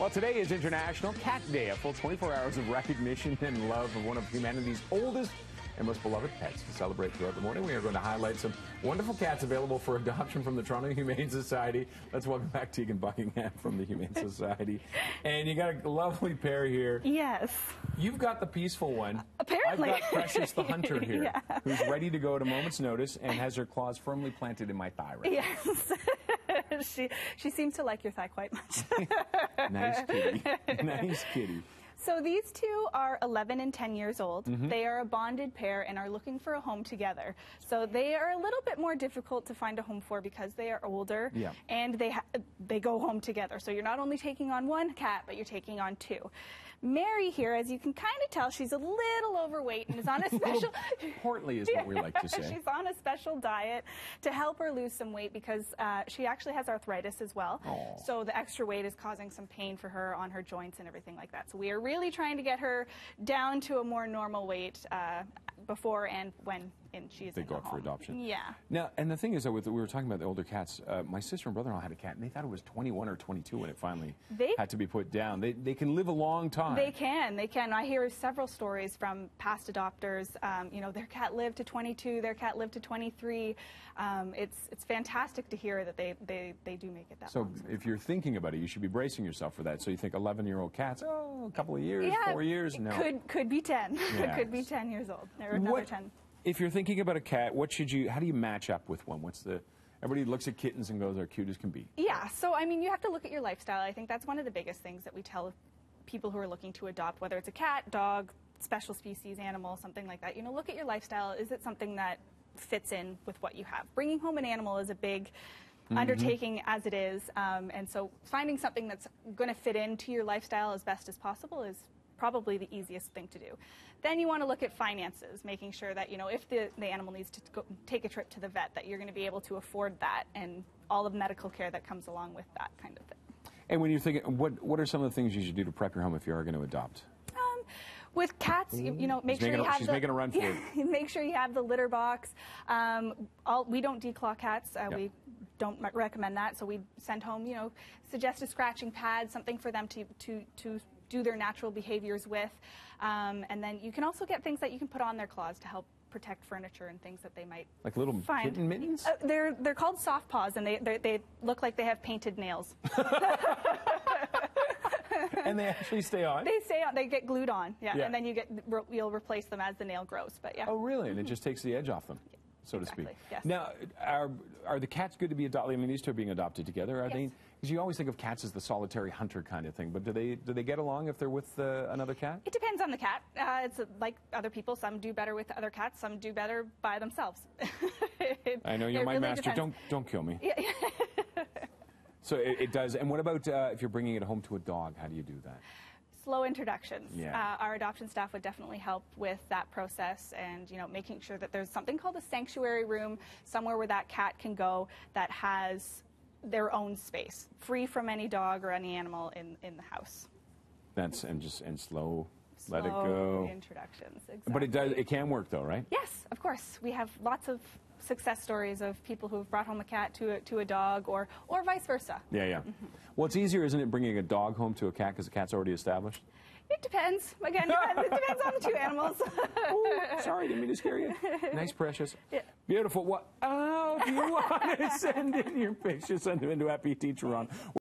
Well, today is International Cat Day, a full 24 hours of recognition and love of one of humanity's oldest and most beloved pets. To celebrate throughout the morning, we are going to highlight some wonderful cats available for adoption from the Toronto Humane Society. Let's welcome back Tegan Buckingham from the Humane Society. And you got a lovely pair here. Yes. You've got the peaceful one. Apparently. I've got Precious the hunter here, Yeah. who's ready to go at a moment's notice and has her claws firmly planted in my thigh right Yes. she seems to like your thigh quite much. Nice kitty. Nice kitty. So these two are 11 and 10 years old. They are a bonded pair and are looking for a home together. So they are a little bit more difficult to find a home for because they are older and they go home together. So you're not only taking on one cat, but you're taking on two. Mary here, as you can kind of tell, she's a little overweight and is on a special... Portly is what we like to say. She's on a special diet to help her lose some weight because she actually has arthritis as well. Aww. So the extra weight is causing some pain for her on her joints and everything like that. So we are really trying to get her down to a more normal weight before and when she's they in go the up for home. adoption. Yeah. Now, and the thing is, though, we were talking about the older cats. My sister and brother-in-law had a cat, and they thought it was 21 or 22 when it finally had to be put down. They can live a long time. They can. I hear several stories from past adopters. You know, their cat lived to 22, their cat lived to 23. It's fantastic to hear that they do make it that long. So if you're thinking about it, you should be bracing yourself for that. So you think 11-year-old cats, oh, a couple of years, 4 years? No. Could be 10. Yeah. Could be 10 years old. Or another 10. If you're thinking about a cat, how do you match up with one? Everybody looks at kittens and goes, they're cute as can be. Yeah, so I mean, you have to look at your lifestyle. I think that's one of the biggest things that we tell people who are looking to adopt, whether it's a cat, dog, special species animal, something like that. You know, look at your lifestyle. Is it something that fits in with what you have? Bringing home an animal is a big undertaking as it is, and so finding something that's going to fit into your lifestyle as best as possible is probably the easiest thing to do. Then you want to look at finances, making sure that, you know, if the animal needs to take a trip to the vet, that you're going to be able to afford that and all of the medical care that comes along with that kind of thing. And when you're thinking, what are some of the things you should do to prep your home if you are going to adopt? With cats, you know, make sure you have she's making a run for it. Make sure you have the litter box. We don't declaw cats. We don't recommend that. So we send home, you know, suggest a scratching pad, something for them to do their natural behaviors with. And then you can also get things that you can put on their claws to help protect furniture and things that they might like little kitten mittens? They're called soft paws, and they look like they have painted nails. And they actually stay on? They stay on. They get glued on, and then you'll replace them as the nail grows. But yeah. Oh, really? And it just takes the edge off them, so to speak. Yes. Now, are the cats good to be adopted? I mean, these two are being adopted together. Are they? Because you always think of cats as the solitary hunter kind of thing, but do they get along if they're with another cat? It depends on the cat. It's like other people. Some do better with other cats. Some do better by themselves. I know you're my really master. Depends. Don't kill me. Yeah. So it does. And what about if you're bringing it home to a dog? How do you do that? Slow introductions. Yeah. Our adoption staff would definitely help with that process, and, you know, making sure that there's something called a sanctuary room, somewhere where that cat can go that has their own space, free from any dog or any animal in the house. And slow. Let it go. Introductions, exactly. But it can work though, right? Yes, of course. We have lots of success stories of people who have brought home a cat to a dog, or vice versa. Yeah. Well, it's easier, isn't it, bringing a dog home to a cat because the cat's already established? It depends. Again, it depends on the two animals. Oh, sorry, didn't mean to scare you. Nice, Precious. Yeah. Beautiful. If you want to send in your pictures, send them into @PTToronto.